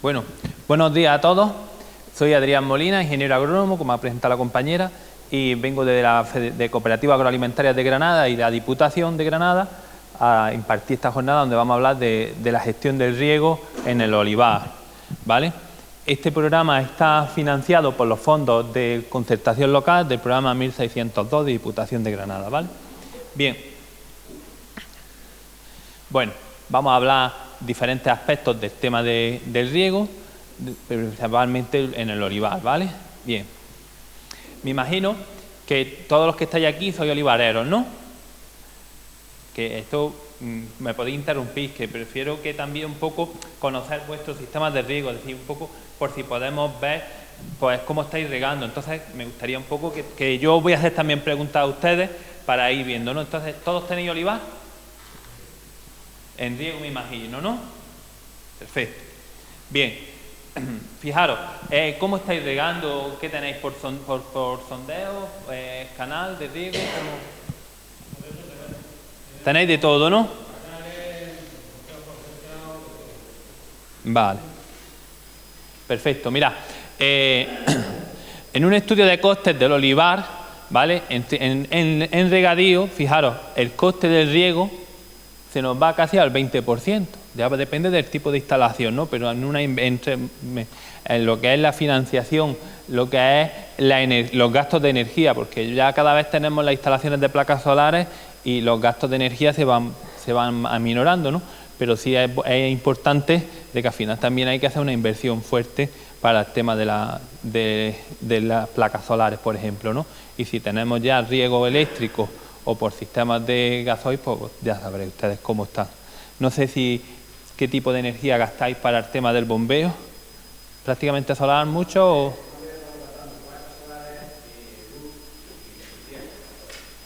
Bueno, buenos días a todos. Soy Adrián Molina, ingeniero agrónomo, como ha presentado la compañera, y vengo de Cooperativa Agroalimentaria de Granada y de la Diputación de Granada a impartir esta jornada donde vamos a hablar de la gestión del riego en el olivar, ¿vale? Este programa está financiado por los fondos de concertación local del programa 1602 de Diputación de Granada, ¿vale? Bien. Bueno, vamos a hablar diferentes aspectos del tema del riego, principalmente en el olivar, ¿vale? Bien. Me imagino que todos los que estáis aquí sois olivareros, ¿no? Que esto me podéis interrumpir, que prefiero que también un poco conocer vuestros sistemas de riego, es decir, un poco por si podemos ver pues cómo estáis regando. Entonces me gustaría un poco que yo voy a hacer también preguntas a ustedes para ir viendo, ¿no? Entonces, ¿todos tenéis olivar? En riego me imagino, ¿no? Perfecto. Bien, fijaros, ¿cómo estáis regando? ¿Qué tenéis por sondeo? ¿Canal de riego? Tenéis de todo, ¿no? Vale. Perfecto, mirad. En un estudio de costes del olivar, ¿vale? En regadío, fijaros, el coste del riego se nos va casi al 20%. Ya depende del tipo de instalación, ¿no? Pero en lo que es la financiación, lo que es los gastos de energía, porque ya cada vez tenemos las instalaciones de placas solares y los gastos de energía se van aminorando, ¿no? Pero sí es importante de que al final también hay que hacer una inversión fuerte para el tema de las placas solares, por ejemplo, ¿no? Y si tenemos ya riego eléctrico o por sistemas de gasoil, pues ya sabréis ustedes cómo están. No sé qué tipo de energía gastáis para el tema del bombeo. ¿Prácticamente solar mucho o...?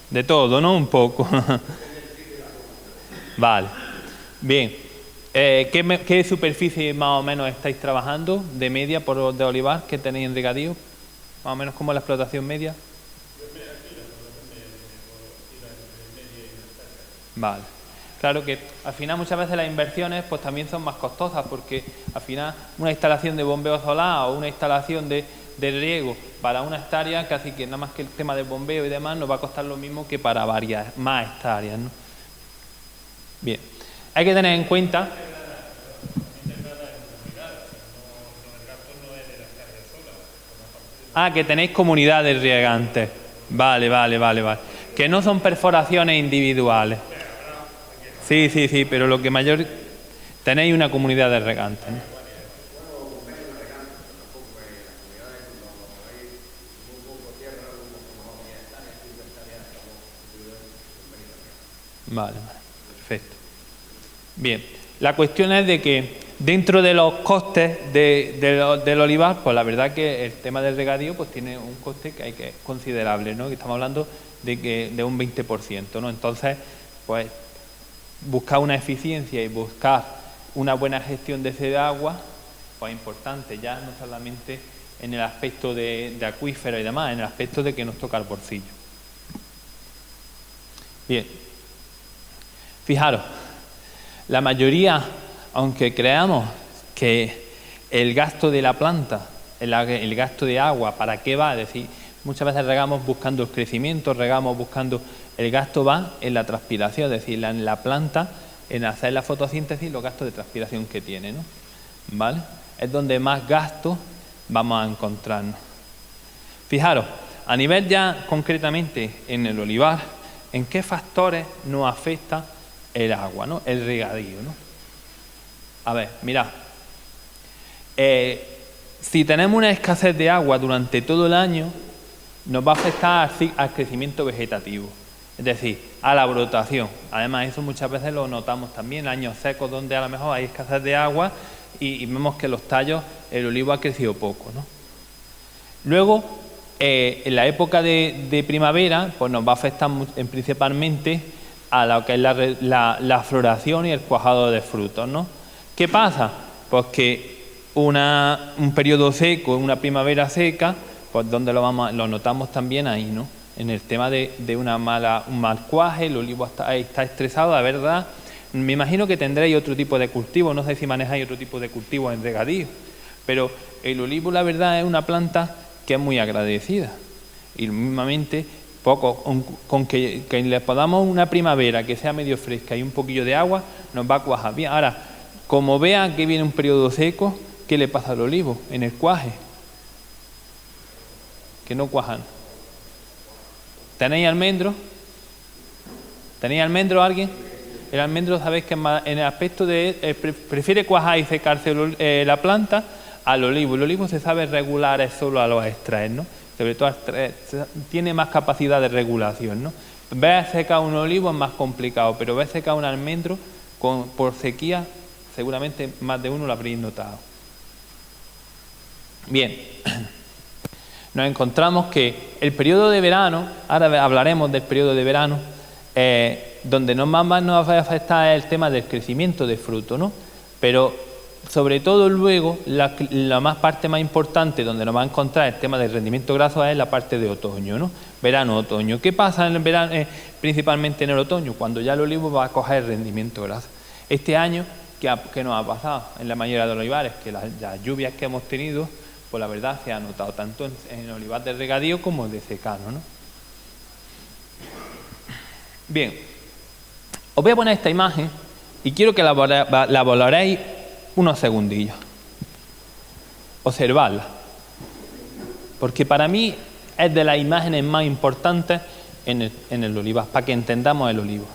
De todo, ¿no? Un poco. Vale. Bien. ¿Qué superficie más o menos estáis trabajando de media de olivar que tenéis en regadío? Más o menos como la explotación media. Vale. Claro que al final muchas veces las inversiones pues también son más costosas porque al final una instalación de bombeo solar o una instalación de riego para una hectárea, casi que nada más que el tema del bombeo y demás nos va a costar lo mismo que para varias más hectáreas, ¿no? Bien, hay que tener en cuenta... Ah, que tenéis comunidades riegantes. Vale. Que no son perforaciones individuales. Sí, pero lo que mayor... Tenéis una comunidad de regantes, ¿no? Vale, perfecto. Bien, la cuestión es de que dentro de los costes del olivar, pues la verdad que el tema del regadío pues tiene un coste que hay que considerable, ¿no? Que estamos hablando de un 20%, ¿no? Entonces, pues buscar una eficiencia y buscar una buena gestión de ese agua, pues es importante, ya no solamente en el aspecto de acuífero y demás, en el aspecto de que nos toca el bolsillo. Bien, fijaros, la mayoría, aunque creamos que el gasto de la planta, el gasto de agua, ¿para qué va? Es decir, muchas veces regamos buscando el crecimiento, regamos buscando... El gasto va en la transpiración, es decir, en la planta, en hacer la fotosíntesis, los gastos de transpiración que tiene, ¿no? ¿Vale? Es donde más gastos vamos a encontrarnos. Fijaros, a nivel ya concretamente en el olivar, ¿en qué factores nos afecta el agua, ¿no? El regadío, ¿no? A ver, mirad. Si tenemos una escasez de agua durante todo el año, nos va a afectar al crecimiento vegetativo. Es decir, a la brotación. Además, eso muchas veces lo notamos también en años secos donde a lo mejor hay escasez de agua y vemos que los tallos, el olivo ha crecido poco, ¿no? Luego, en la época de primavera, pues nos va a afectar principalmente a lo que es la floración y el cuajado de frutos, ¿no? ¿Qué pasa? Pues que un periodo seco, una primavera seca, pues donde lo notamos también ahí, ¿no? En el tema de un mal cuaje, el olivo está estresado, la verdad. Me imagino que tendréis otro tipo de cultivo, no sé si manejáis otro tipo de cultivo en regadío. Pero el olivo, la verdad, es una planta que es muy agradecida. Y mismamente, con que le podamos una primavera que sea medio fresca y un poquillo de agua, nos va a cuajar bien. Ahora, como vean que viene un periodo seco, ¿qué le pasa al olivo? En el cuaje. Que no cuajan. ¿Tenéis almendros? ¿Tenéis almendros alguien? El almendro, sabéis que en el aspecto de prefiere cuajar y secarse la planta al olivo. El olivo se sabe regular solo a los extraer, ¿no? Sobre todo tiene más capacidad de regulación, ¿no? Ver secar un olivo es más complicado, pero ver secar un almendro por sequía, seguramente más de uno lo habréis notado. Bien, nos encontramos que el periodo de verano, ahora hablaremos del periodo de verano, donde más nos va a afectar el tema del crecimiento de fruto, ¿no? Pero sobre todo luego, la parte más importante donde nos va a encontrar el tema del rendimiento graso es la parte de otoño, ¿no? Verano-otoño. ¿Qué pasa en el verano, principalmente en el otoño? Cuando ya el olivo va a coger el rendimiento graso. Este año, ¿qué nos ha pasado en la mayoría de los olivares? Que las lluvias que hemos tenido, pues la verdad se ha notado tanto en olivar de regadío como de secano, ¿no? Bien, os voy a poner esta imagen y quiero que la valoréis unos segundillos. Observadla. Porque para mí es de las imágenes más importantes en el olivar, para que entendamos el olivo.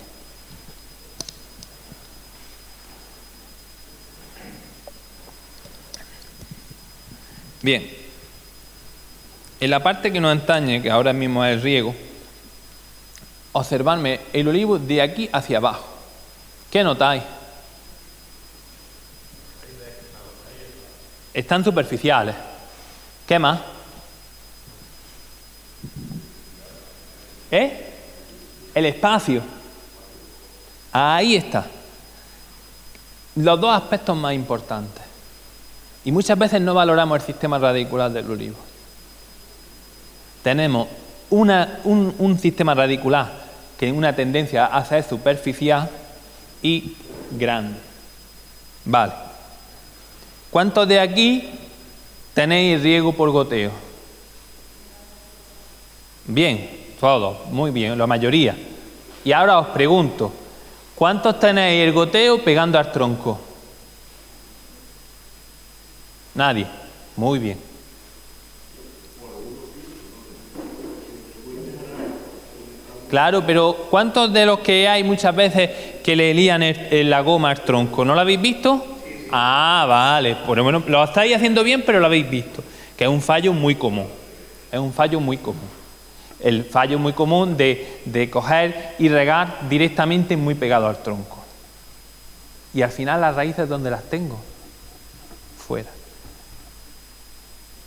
Bien, en la parte que nos atañe, que ahora mismo es el riego, observadme el olivo de aquí hacia abajo. ¿Qué notáis? Están superficiales. ¿Qué más? El espacio. Ahí está. Los dos aspectos más importantes. Y muchas veces no valoramos el sistema radicular del olivo. Tenemos un sistema radicular que tiene una tendencia a ser superficial y grande. Vale. ¿Cuántos de aquí tenéis riego por goteo? Bien, todos, muy bien, la mayoría. Y ahora os pregunto, ¿cuántos tenéis el goteo pegando al tronco? Nadie. Muy bien. Claro, pero ¿cuántos de los que hay muchas veces que le lían la goma al tronco? ¿No lo habéis visto? Ah, vale. Por lo menos lo estáis haciendo bien, pero lo habéis visto. Que es un fallo muy común. Es un fallo muy común. El fallo muy común de coger y regar directamente muy pegado al tronco. Y al final las raíces, ¿dónde las tengo? Fuera.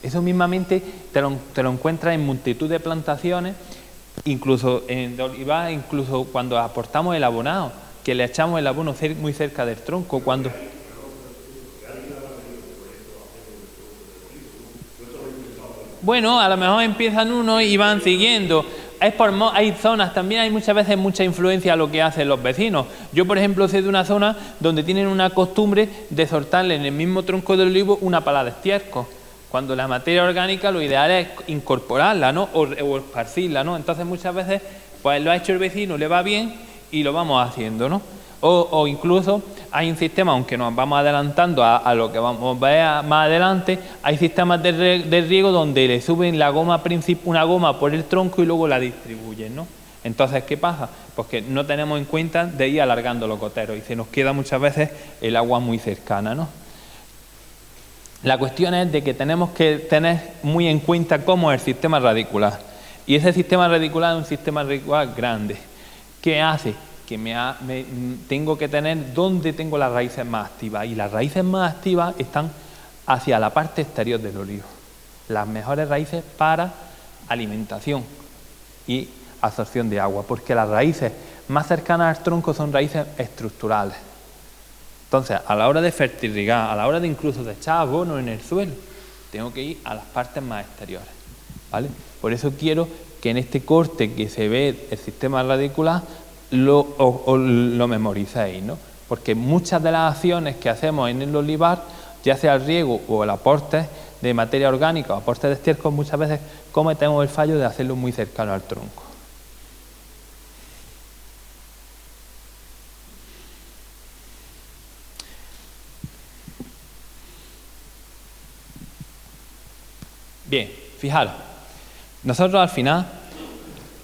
Eso mismamente te lo encuentras en multitud de plantaciones, incluso en olivar, incluso cuando aportamos el abonado, que le echamos el abono muy cerca del tronco, cuando... Bueno, a lo mejor empiezan unos y van siguiendo. Hay zonas, también hay muchas veces mucha influencia a lo que hacen los vecinos. Yo, por ejemplo, sé de una zona donde tienen una costumbre de soltarle en el mismo tronco del olivo una pala de estiércol. Cuando la materia orgánica lo ideal es incorporarla, ¿no? O esparcirla, ¿no? Entonces muchas veces pues lo ha hecho el vecino, le va bien y lo vamos haciendo, ¿no? O incluso hay un sistema, aunque nos vamos adelantando a lo que vamos a ver más adelante, hay sistemas de riego donde le suben una goma por el tronco y luego la distribuyen, ¿no? Entonces, ¿qué pasa? Pues que no tenemos en cuenta de ir alargando los goteros y se nos queda muchas veces el agua muy cercana, ¿no? La cuestión es de que tenemos que tener muy en cuenta cómo es el sistema radicular. Y ese sistema radicular es un sistema radicular grande. ¿Qué hace? Que tengo que tener dónde tengo las raíces más activas. Y las raíces más activas están hacia la parte exterior del olivo. Las mejores raíces para alimentación y absorción de agua. Porque las raíces más cercanas al tronco son raíces estructurales. Entonces, a la hora de fertirrigar, a la hora de incluso de echar abono en el suelo, tengo que ir a las partes más exteriores, ¿vale? Por eso quiero que en este corte que se ve el sistema radicular lo memoricéis, ¿no? Porque muchas de las acciones que hacemos en el olivar ya sea el riego o el aporte de materia orgánica o aporte de estiércol, muchas veces cometemos el fallo de hacerlo muy cercano al tronco. Bien, fijaros, nosotros al final,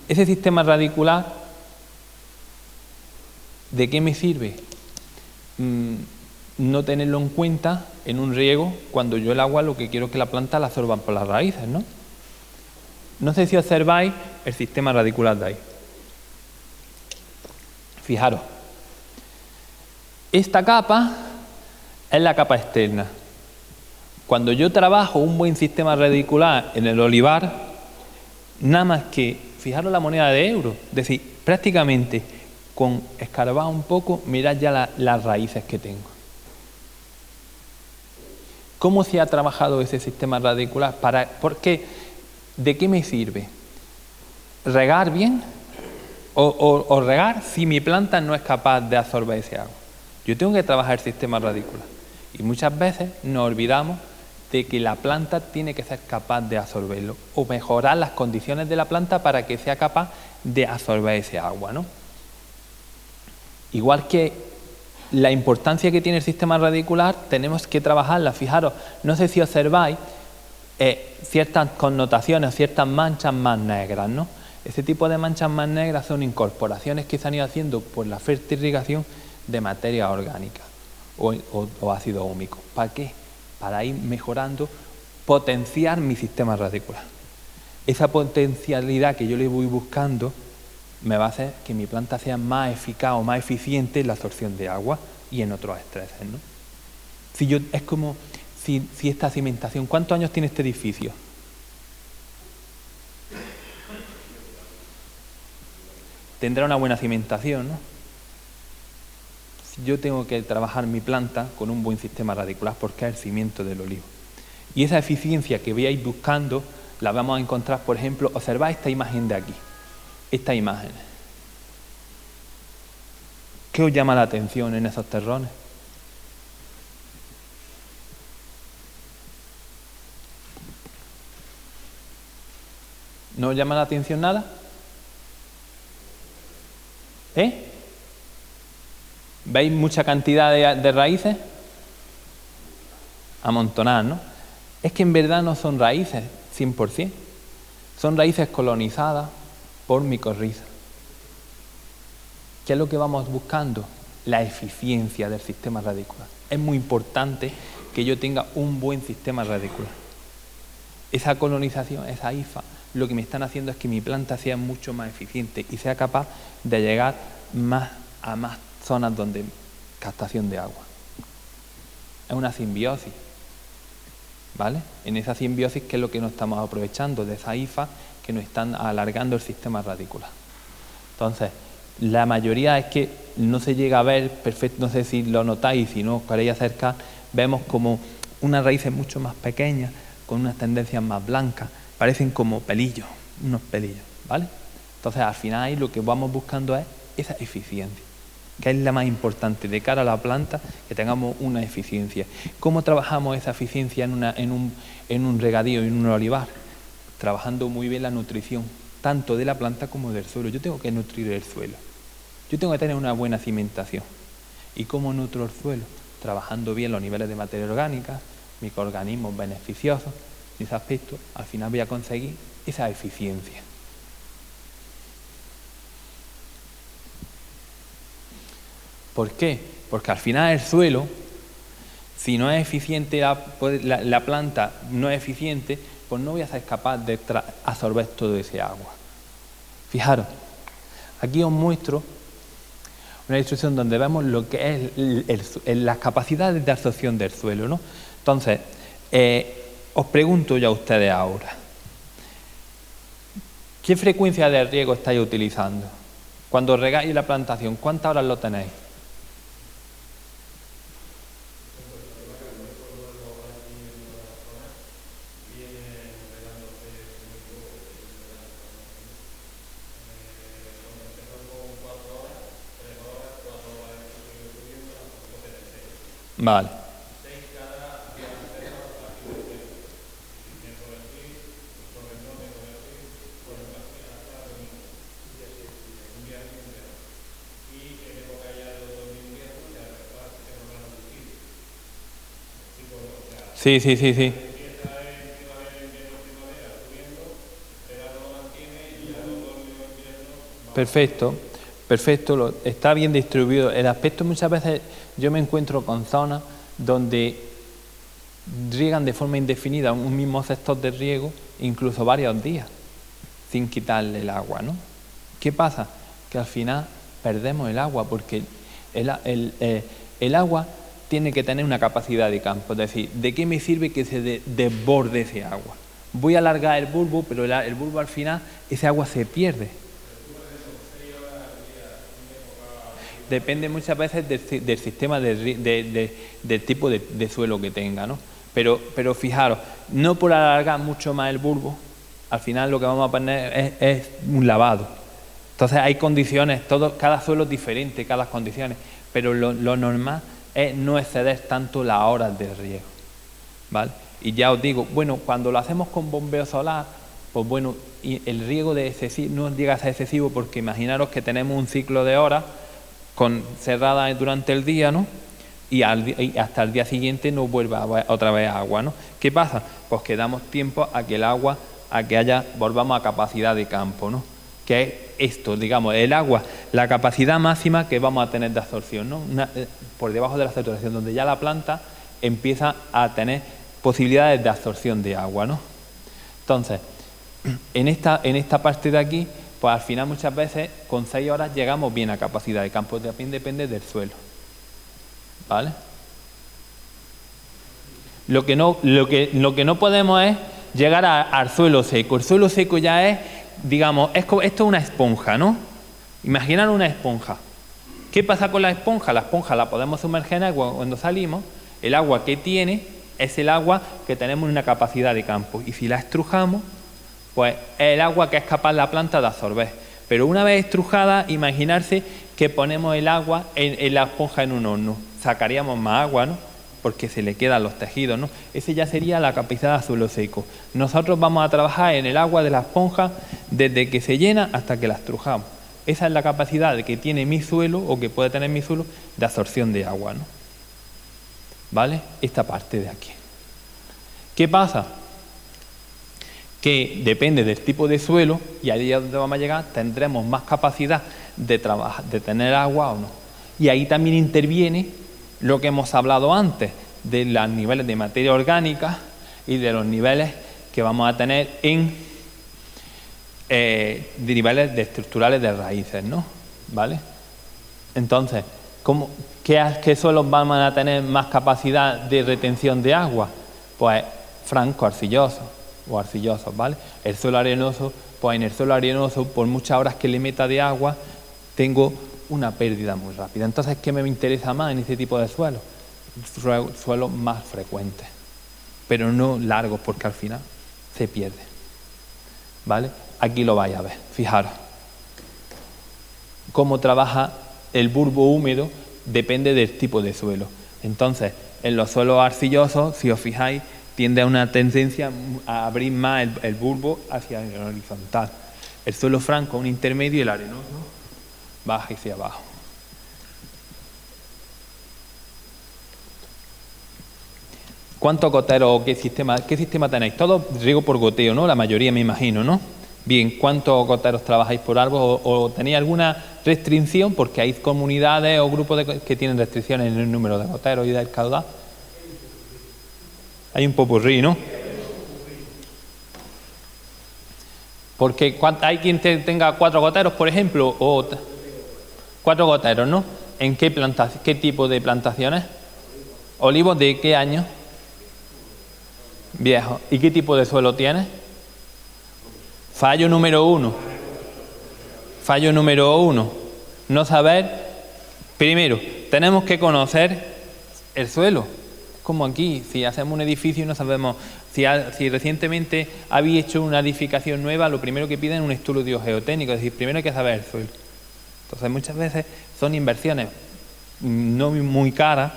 ese sistema radicular, ¿de qué me sirve? No tenerlo en cuenta en un riego cuando yo el agua lo que quiero es que la planta la absorban por las raíces, ¿no? No sé si observáis el sistema radicular de ahí. Fijaros, esta capa es la capa externa. Cuando yo trabajo un buen sistema radicular en el olivar, nada más que, fijaros la moneda de euro, es decir, prácticamente con escarbar un poco, mirad ya las raíces que tengo. ¿Cómo se ha trabajado ese sistema radicular? ¿Por qué? ¿De qué me sirve? ¿Regar bien? ¿O regar si mi planta no es capaz de absorber ese agua? Yo tengo que trabajar el sistema radicular. Y muchas veces nos olvidamos de que la planta tiene que ser capaz de absorberlo o mejorar las condiciones de la planta para que sea capaz de absorber ese agua, ¿no? Igual que la importancia que tiene el sistema radicular, tenemos que trabajarla. Fijaros, no sé si observáis ciertas connotaciones, ciertas manchas más negras, ¿no? Ese tipo de manchas más negras son incorporaciones que se han ido haciendo por la fertirrigación de materia orgánica o ácido húmico. ¿Para qué? Para ir mejorando, potenciar mi sistema radicular. Esa potencialidad que yo le voy buscando me va a hacer que mi planta sea más eficaz o más eficiente en la absorción de agua y en otros estreses, ¿no? Es como si esta cimentación, ¿cuántos años tiene este edificio? Tendrá una buena cimentación, ¿no? Yo tengo que trabajar mi planta con un buen sistema radicular porque es el cimiento del olivo. Y esa eficiencia que voy a ir buscando la vamos a encontrar, por ejemplo, observad esta imagen de aquí. Esta imagen. ¿Qué os llama la atención en esos terrones? ¿No os llama la atención nada? ¿Veis mucha cantidad de raíces? Amontonadas, ¿no? Es que en verdad no son raíces 100%. Son raíces colonizadas por micorrizas. ¿Qué es lo que vamos buscando? La eficiencia del sistema radicular. Es muy importante que yo tenga un buen sistema radicular. Esa colonización, esa hifa, lo que me están haciendo es que mi planta sea mucho más eficiente y sea capaz de llegar a más zonas donde captación de agua. Es una simbiosis, ¿vale? En esa simbiosis, ¿qué es lo que nos estamos aprovechando? De esa hifa que nos están alargando el sistema radicular. Entonces, la mayoría es que no se llega a ver perfecto, no sé si lo notáis, si no os queréis acercar, vemos como unas raíces mucho más pequeñas, con unas tendencias más blancas, parecen como pelillos, unos pelillos, ¿vale? Entonces, al final ahí lo que vamos buscando es esa eficiencia, que es la más importante de cara a la planta, que tengamos una eficiencia. ¿Cómo trabajamos esa eficiencia en un regadío, en un olivar? Trabajando muy bien la nutrición, tanto de la planta como del suelo. Yo tengo que nutrir el suelo. Yo tengo que tener una buena cimentación. ¿Y cómo nutro el suelo? Trabajando bien los niveles de materia orgánica, microorganismos beneficiosos. En ese aspecto, al final voy a conseguir esa eficiencia. ¿Por qué? Porque al final el suelo, si no es eficiente la planta, no es eficiente, pues no voy a ser capaz de absorber todo ese agua. Fijaros, aquí os muestro una ilustración donde vemos lo que es las capacidades de absorción del suelo, ¿no? Entonces, os pregunto ya a ustedes ahora, ¿qué frecuencia de riego estáis utilizando? Cuando regáis la plantación, ¿cuántas horas lo tenéis? Vale. Sí, sí, sí, sí. Perfecto, perfecto, está bien distribuido. El aspecto, muchas veces yo me encuentro con zonas donde riegan de forma indefinida un mismo sector de riego, incluso varios días, sin quitarle el agua, ¿no? ¿Qué pasa? Que al final perdemos el agua, porque el agua tiene que tener una capacidad de campo. Es decir, ¿de qué me sirve que se desborde ese agua? Voy a alargar el bulbo, pero el bulbo al final, ese agua se pierde. Depende muchas veces del sistema, del tipo de suelo que tenga, ¿no? Pero fijaros, no por alargar mucho más el bulbo, al final lo que vamos a poner es un lavado. Entonces hay condiciones, cada suelo es diferente, cada condiciones, pero lo normal es no exceder tanto las horas de riego, ¿vale? Y ya os digo, bueno, cuando lo hacemos con bombeo solar, pues bueno, y el riego no llega a ser excesivo, porque imaginaros que tenemos un ciclo de horas cerrada durante el día, ¿no? Y hasta el día siguiente no vuelva otra vez agua, ¿no? ¿Qué pasa? Pues que damos tiempo a que el agua, volvamos a capacidad de campo, ¿no? Que es esto, digamos, el agua, la capacidad máxima que vamos a tener de absorción, ¿no? Por debajo de la saturación, donde ya la planta empieza a tener posibilidades de absorción de agua, ¿no? Entonces, en esta parte de aquí, pues al final muchas veces con 6 horas llegamos bien a capacidad de campo, también depende del suelo, ¿vale? Lo que no podemos es llegar al suelo seco. El suelo seco ya es, digamos, esto es una esponja, ¿no? Imaginar una esponja. ¿Qué pasa con la esponja? La esponja la podemos sumergir en agua cuando salimos. El agua que tiene es el agua que tenemos en una capacidad de campo. Y si la estrujamos, pues es el agua que es capaz la planta de absorber. Pero una vez estrujada, imaginarse que ponemos el agua en la esponja en un horno. Sacaríamos más agua, ¿no? Porque se le quedan los tejidos, ¿no? Ese ya sería la capacidad de suelo seco. Nosotros vamos a trabajar en el agua de la esponja desde que se llena hasta que la estrujamos. Esa es la capacidad que tiene mi suelo, o que puede tener mi suelo, de absorción de agua, ¿no? ¿Vale? Esta parte de aquí. ¿Qué pasa? Que depende del tipo de suelo, y ahí es donde vamos a llegar, tendremos más capacidad de tener agua o no. Y ahí también interviene lo que hemos hablado antes, de los niveles de materia orgánica y de los niveles que vamos a tener de niveles estructurales de raíces, ¿no? ¿Vale? Entonces, ¿qué suelos van a tener más capacidad de retención de agua? Pues franco-arcillosos o arcillosos, ¿vale? El suelo arenoso, pues en el suelo arenoso, por muchas horas que le meta de agua, tengo una pérdida muy rápida. Entonces, ¿qué me interesa más en este tipo de suelos? Suelos más frecuentes, pero no largos, porque al final se pierde, ¿vale? Aquí lo vais a ver, fijaros. Cómo trabaja el bulbo húmedo depende del tipo de suelo. Entonces, en los suelos arcillosos, si os fijáis, tiende a una tendencia a abrir más el bulbo hacia el horizontal. El suelo franco, un intermedio, y el arenoso baja hacia abajo. ¿Cuántos goteros o qué sistema tenéis? Todos riego por goteo, ¿no? La mayoría, me imagino, ¿no? Bien, ¿cuántos goteros trabajáis por árbol? ¿O tenéis alguna restricción? Porque hay comunidades o grupos que tienen restricciones en el número de goteros y del caudal. Hay un popurrí, ¿no? Porque hay quien tenga 4 goteros, por ejemplo, o 4 goteros, ¿no? ¿En qué tipo de plantaciones? ¿Olivos de qué año? Viejo. ¿Y qué tipo de suelo tiene? Fallo número 1. Fallo número 1. No saber. Primero, tenemos que conocer el suelo. Como aquí, si hacemos un edificio y no sabemos, si recientemente habéis hecho una edificación nueva, lo primero que piden es un estudio geotécnico, es decir, primero hay que saber el suelo. Entonces muchas veces son inversiones no muy caras,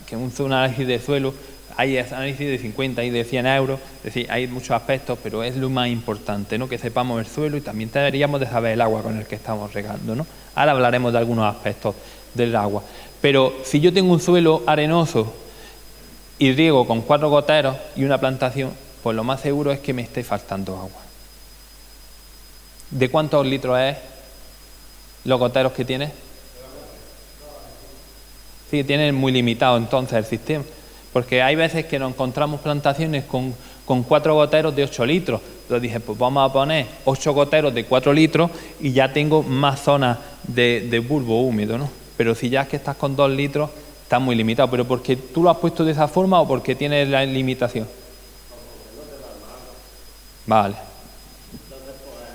que un análisis de suelo, hay análisis de 50 y de 100 euros, es decir, hay muchos aspectos, pero es lo más importante, ¿no? Que sepamos el suelo, y también deberíamos de saber el agua con el que estamos regando, ¿no? Ahora hablaremos de algunos aspectos del agua. Pero si yo tengo un suelo arenoso y riego con 4 goteros y una plantación, pues lo más seguro es que me esté faltando agua. ¿De cuántos litros es los goteros que tiene? Sí, tiene muy limitado entonces el sistema, porque hay veces que nos encontramos plantaciones con 4 goteros de 8 litros. Entonces dije, pues vamos a poner 8 goteros de 4 litros y ya tengo más zonas de bulbo húmedo, ¿no? Pero si ya es que estás con 2 litros, está muy limitado. ¿Pero porque tú lo has puesto de esa forma o porque tienes la limitación? Vale. Entonces, pues,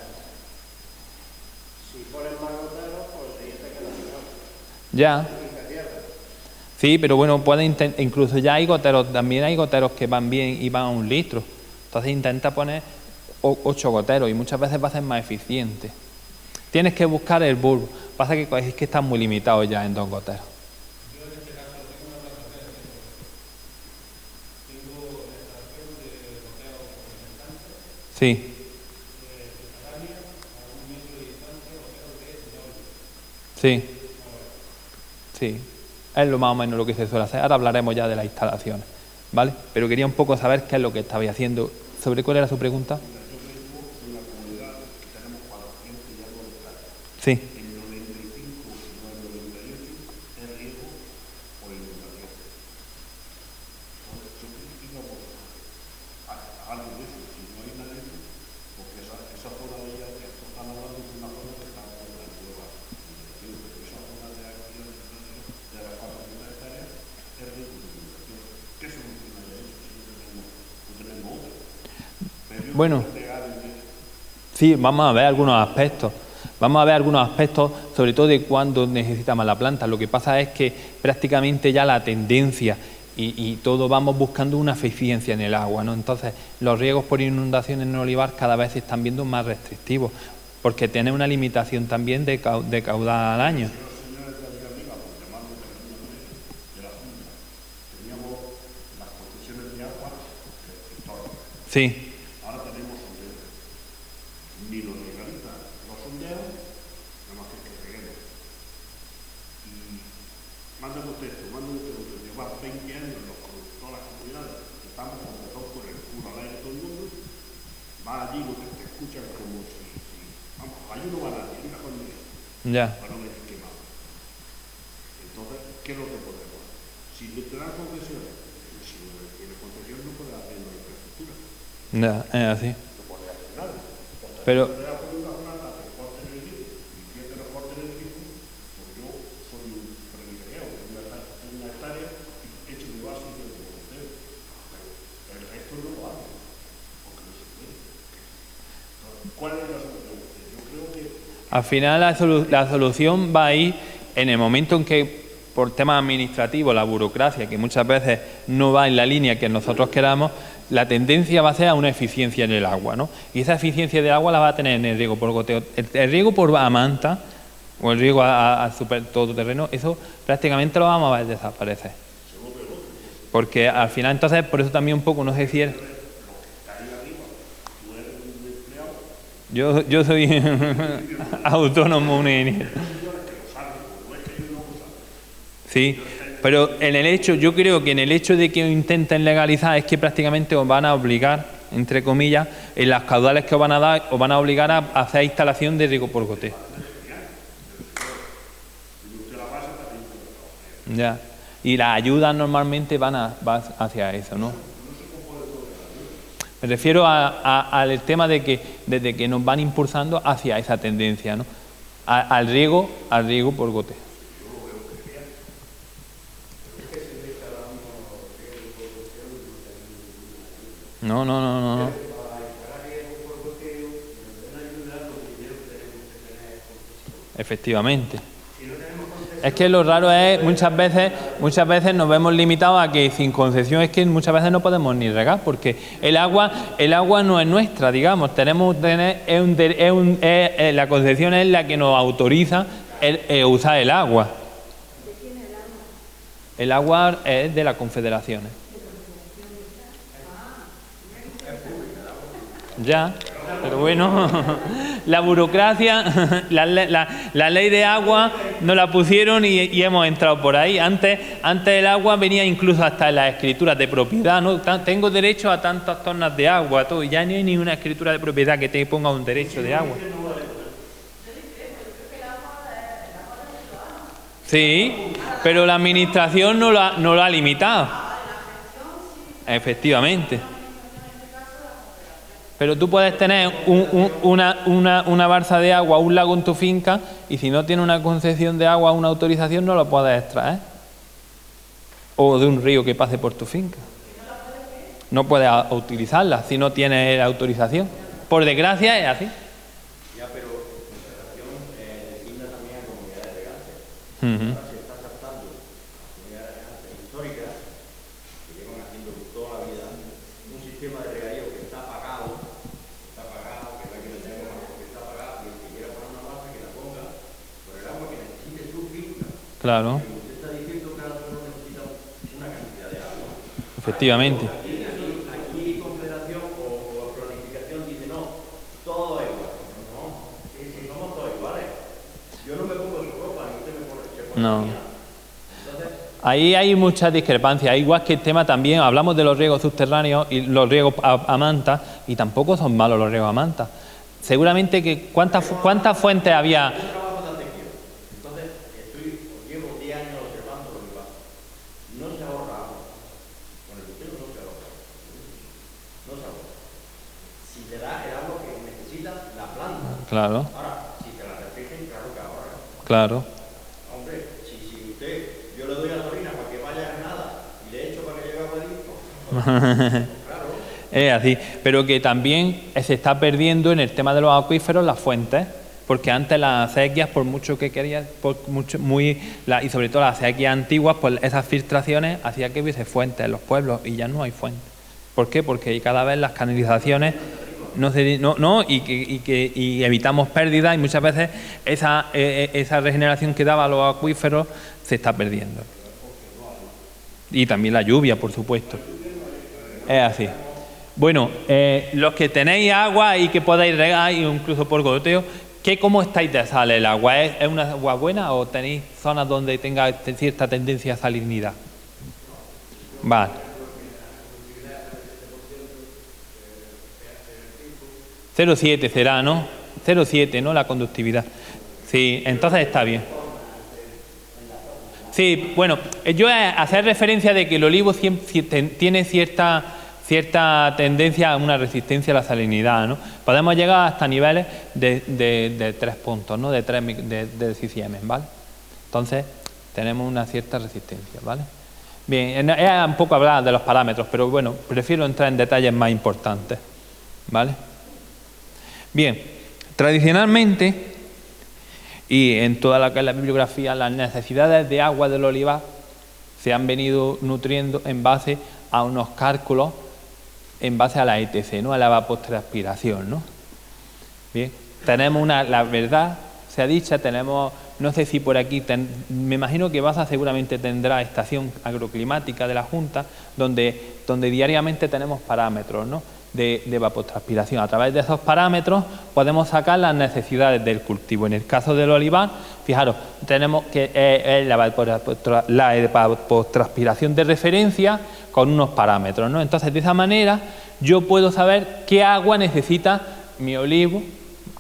si pones más goteros, pues el siguiente queda mejor. Ya. Sí, pero bueno, incluso ya hay goteros, también hay goteros que van bien y van a 1 litro. Entonces intenta poner 8 goteros y muchas veces va a ser más eficiente. Tienes que buscar el bulbo. Pasa que es que están muy limitados ya en 2 goteros. Yo en este caso tengo una plataforma de 100%. Tengo la estación de goteros fertilizantes. Sí. Subterránea a 1 metro de distancia, goteros de doble. Sí. Sí. Es lo más o menos lo que se suele hacer. Ahora hablaremos ya de las instalaciones, ¿vale? Pero quería un poco saber qué es lo que estabais haciendo. ¿Sobre cuál era su pregunta? Sí. Bueno, sí, vamos a ver algunos aspectos. Vamos a ver algunos aspectos, sobre todo de cuándo necesita más la planta. Lo que pasa es que prácticamente ya la tendencia y todo vamos buscando una eficiencia en el agua, ¿no? Entonces, los riegos por inundación en el olivar cada vez se están viendo más restrictivos, porque tiene una limitación también de caudal al año. Sí. Ya. Para no decir quemado. Entonces, ¿qué es lo que podemos hacer? Si no te dan concesiones, si no tienes concesión no puedes hacer una infraestructura. Ya, es así. No puedes hacer nada. Pero te das por una planta que corte el grifo, y quien te lo corte el grifo, pues yo soy un privilegiado, tengo una hectárea, hecho mi base y yo tengo que hacer. Pero el resto no lo hace, porque no se puede. Entonces, ¿cuál es la solución? Yo creo que al final la solución va a ir en el momento en que, por temas administrativos, la burocracia, que muchas veces no va en la línea que nosotros queramos, la tendencia va a ser a una eficiencia en el agua, ¿no? Y esa eficiencia del agua la va a tener en el riego por goteo. El riego por manta o el riego a todoterreno, eso prácticamente lo vamos a ver desaparecer. Porque al final, entonces, por eso también un poco, no sé si es... Yo soy autónomo, un ingeniero. Sí, pero en el hecho, yo creo que en el hecho de que intenten legalizar es que prácticamente os van a obligar, entre comillas, en las caudales que os van a dar, os van a obligar a hacer instalación de riego por goteo. Ya. Y las ayudas normalmente van hacia eso, ¿no? Me refiero al tema de que desde que nos van impulsando hacia esa tendencia, ¿no? Al riego por goteo. No. Efectivamente. Es que lo raro es, muchas veces nos vemos limitados a que sin concesión es que muchas veces no podemos ni regar, porque el agua no es nuestra, digamos, la concesión es la que nos autoriza usar el agua. El agua es de las confederaciones. Ya. Pero bueno, la burocracia, la ley de agua nos la pusieron y hemos entrado por ahí. Antes el agua venía incluso hasta en las escrituras de propiedad, ¿no? Tengo derecho a tantas tonnas de agua, todo. Ya no hay ni una escritura de propiedad que te ponga un derecho de agua. Sí, pero la administración no lo ha limitado. Efectivamente. Pero tú puedes tener una balsa de agua, un lago en tu finca, y si no tienes una concesión de agua, una autorización, no lo puedes extraer. O de un río que pase por tu finca. No puedes utilizarla si no tienes autorización. Por desgracia es así. Ya, pero la Confederación designa también a comunidades regantes. Uh-huh. Ahora se está captando a comunidades regantes históricas que llevan haciendo toda la vida un sistema de regadío que está pagado, que no hay que tener más, que está pagado, y el que quiera poner una balsa que la ponga por el agua que necesite su finca. Claro. Porque usted está diciendo que cada uno necesita una cantidad de agua. Efectivamente. Aquí Confederación o planificación dice no, todo es igual. No, si somos todos iguales. Yo no me pongo su ropa, ni usted me pone No. mía. Entonces, Ahí hay muchas discrepancias, igual que el tema también, hablamos de los riegos subterráneos y los riegos a manta, y tampoco son malos los riegos a manta. Seguramente que ¿cuántas fuentes había? yo trabajo tan de quiero. Entonces, llevo 10 años observando lo que pasa. No se ahorra agua. Con el botero no se ahorra. No se ahorra. Si te da el agua que necesita la planta. Claro, Ahora, si te la restringen, claro que ahorra. claro. Hombre, si usted, yo le doy gasolina para que vaya a Granada y le echo para que llegue a Guadalajara, claro. Es así, pero que también se está perdiendo en el tema de los acuíferos las fuentes, porque antes las acequias, por mucho que querías, y sobre todo las acequias antiguas, pues esas filtraciones hacían que hubiese fuentes en los pueblos y ya no hay fuentes. ¿Por qué? Porque cada vez las canalizaciones y evitamos pérdidas, y muchas veces esa regeneración que daba los acuíferos se está perdiendo. Y también la lluvia, por supuesto. Es así. Bueno, los que tenéis agua y que podáis regar, incluso por goteo, ¿cómo estáis de sal el agua? ¿Es una agua buena o tenéis zonas donde tenga cierta tendencia a salinidad? Vale. Vale. 0,7 será, ¿no? 0,7, ¿no? La conductividad. Sí, entonces está bien. Sí, bueno, yo hacer referencia de que el olivo tiene cierta tendencia a una resistencia a la salinidad, ¿no? Podemos llegar hasta niveles de 3 puntos, ¿no? De 3 de Siemens, ¿vale? Entonces, tenemos una cierta resistencia, ¿vale? Bien, es un poco hablar de los parámetros, pero bueno, prefiero entrar en detalles más importantes, ¿vale? Bien, tradicionalmente, y en toda la bibliografía, las necesidades de agua del olivar se han venido nutriendo en base a unos cálculos, en base a la ETC, ¿no? A la evapotranspiración, ¿no? Bien, tenemos la verdad, se ha dicho, tenemos, no sé si por aquí, me imagino que Baza seguramente tendrá estación agroclimática de la Junta, donde diariamente tenemos parámetros, ¿no? De evapotranspiración. A través de esos parámetros podemos sacar las necesidades del cultivo. En el caso del olivar, fijaros, tenemos que la evapotranspiración de referencia con unos parámetros, ¿no? Entonces, de esa manera, yo puedo saber qué agua necesita mi olivo,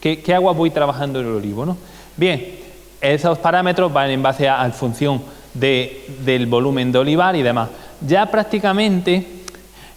qué agua voy trabajando en el olivo, ¿no? Bien, esos parámetros van en base en función del volumen de olivar y demás. Ya prácticamente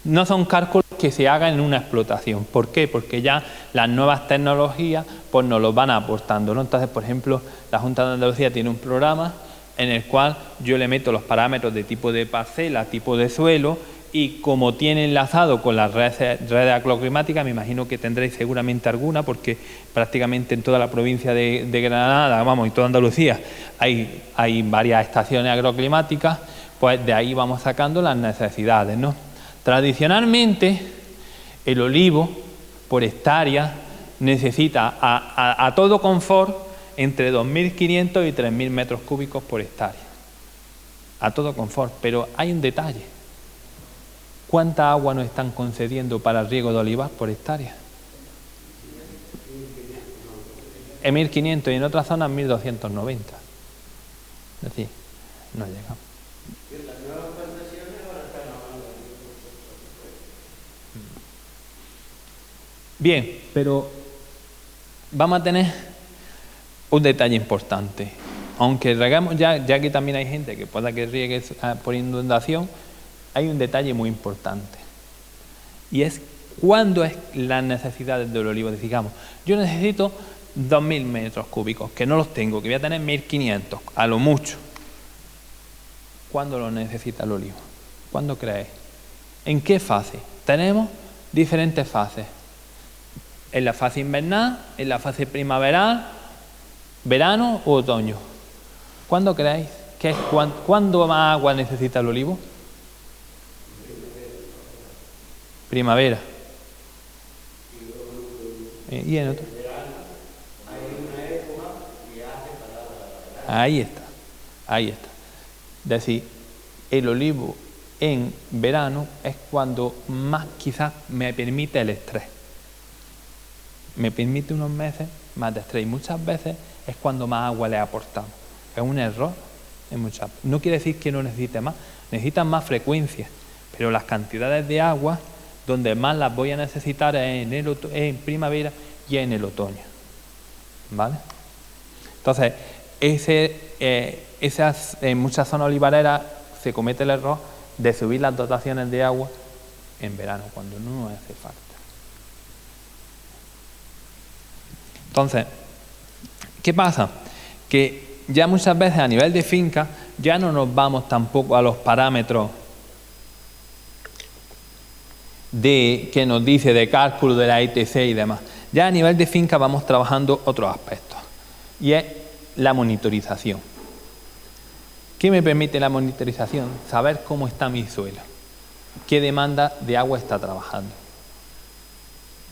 no son cálculos que se hagan en una explotación. ¿Por qué? Porque ya las nuevas tecnologías pues nos los van aportando, ¿no? Entonces, por ejemplo, la Junta de Andalucía tiene un programa en el cual yo le meto los parámetros de tipo de parcela, tipo de suelo, y como tiene enlazado con las redes agroclimáticas, me imagino que tendréis seguramente alguna, porque prácticamente en toda la provincia de Granada, y toda Andalucía, hay varias estaciones agroclimáticas, pues de ahí vamos sacando las necesidades, ¿no? Tradicionalmente, el olivo, por hectárea, necesita a todo confort entre 2.500 y 3.000 metros cúbicos por hectárea. A todo confort, pero hay un detalle. ¿Cuánta agua nos están concediendo para el riego de olivar por hectárea? en 1500 y en otras zonas 1290. Es decir, no llegamos. Y las nuevas concesiones ahora están hablando de Bien, pero vamos a tener un detalle importante. Aunque regamos ya que también hay gente que pueda que riegue por inundación, hay un detalle muy importante. Y es cuándo es las necesidades del olivo. Digamos, yo necesito 2000 metros cúbicos, que no los tengo, que voy a tener 1500, a lo mucho. ¿Cuándo lo necesita el olivo? ¿Cuándo creéis? ¿En qué fase? Tenemos diferentes fases. En la fase invernal, en la fase primaveral, verano u otoño. ¿Cuándo creéis? ¿Cuándo más agua necesita el olivo? Primavera. ¿Y en otro? Ahí está. Es decir, el olivo en verano es cuando más quizás me permite el estrés. Me permite unos meses más de estrés y muchas veces es cuando más agua le aportamos. Es un error. No quiere decir que no necesite más, necesitan más frecuencia, pero las cantidades de agua donde más las voy a necesitar es en primavera y en el otoño. ¿Vale? Entonces, en muchas zonas olivareras se comete el error de subir las dotaciones de agua en verano, cuando no nos hace falta. Entonces, ¿qué pasa? Que ya muchas veces a nivel de finca ya no nos vamos tampoco a los parámetros que nos dice de cálculo de la ETC y demás. Ya a nivel de finca vamos trabajando otros aspectos y es la monitorización. ¿Qué me permite la monitorización? Saber cómo está mi suelo, qué demanda de agua está trabajando.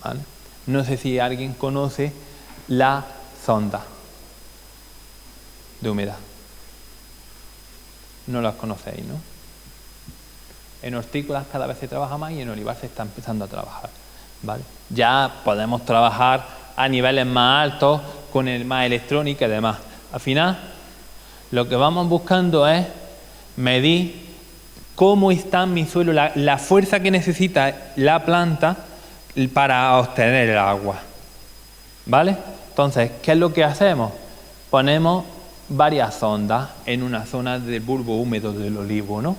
¿Vale? No sé si alguien conoce la sonda de humedad. No las conocéis, ¿no? En hortícolas cada vez se trabaja más y en olivar se está empezando a trabajar, ¿vale? Ya podemos trabajar a niveles más altos con más electrónica y demás. Al final, lo que vamos buscando es medir cómo está mi suelo, la fuerza que necesita la planta para obtener el agua, ¿vale? Entonces, ¿qué es lo que hacemos? Ponemos varias sondas en una zona del bulbo húmedo del olivo, ¿no?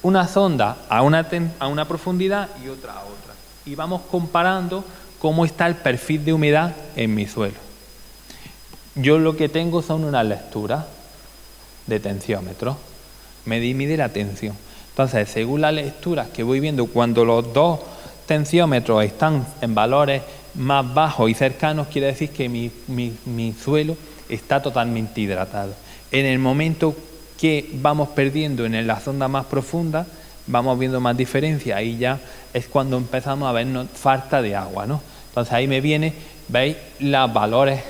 Una sonda a una profundidad y otra a otra. Y vamos comparando cómo está el perfil de humedad en mi suelo. Yo lo que tengo son unas lecturas de tensiómetro. Mide la tensión. Entonces, según las lecturas que voy viendo, cuando los dos tensiómetros están en valores más bajos y cercanos, quiere decir que mi suelo está totalmente hidratado. En el momento que vamos perdiendo en la sonda más profunda, vamos viendo más diferencia, ahí ya es cuando empezamos a vernos falta de agua, ¿no? Entonces ahí me viene, veis los valores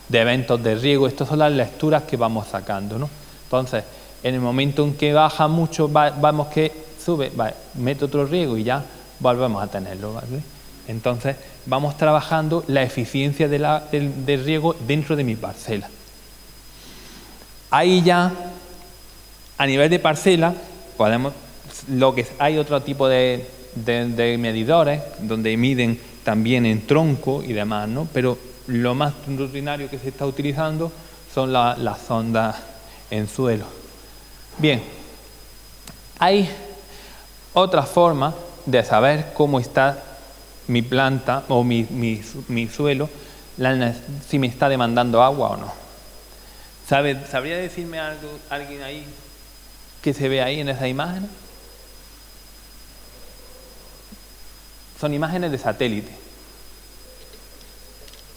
de eventos de riego, estas son las lecturas que vamos sacando, ¿no? Entonces, en el momento en que baja mucho, vamos que sube, meto otro riego y ya volvemos a tenerlo, ¿vale? Entonces, vamos trabajando la eficiencia del riego dentro de mi parcela. Ahí ya, a nivel de parcela, hay otro tipo de medidores donde miden también en tronco y demás, ¿no? Pero lo más rutinario que se está utilizando son las sondas en suelo. Bien, hay otra forma de saber cómo está mi planta o mi suelo, si me está demandando agua o no. ¿Sabría decirme algo alguien ahí que se ve ahí en esas imágenes? Son imágenes de satélite.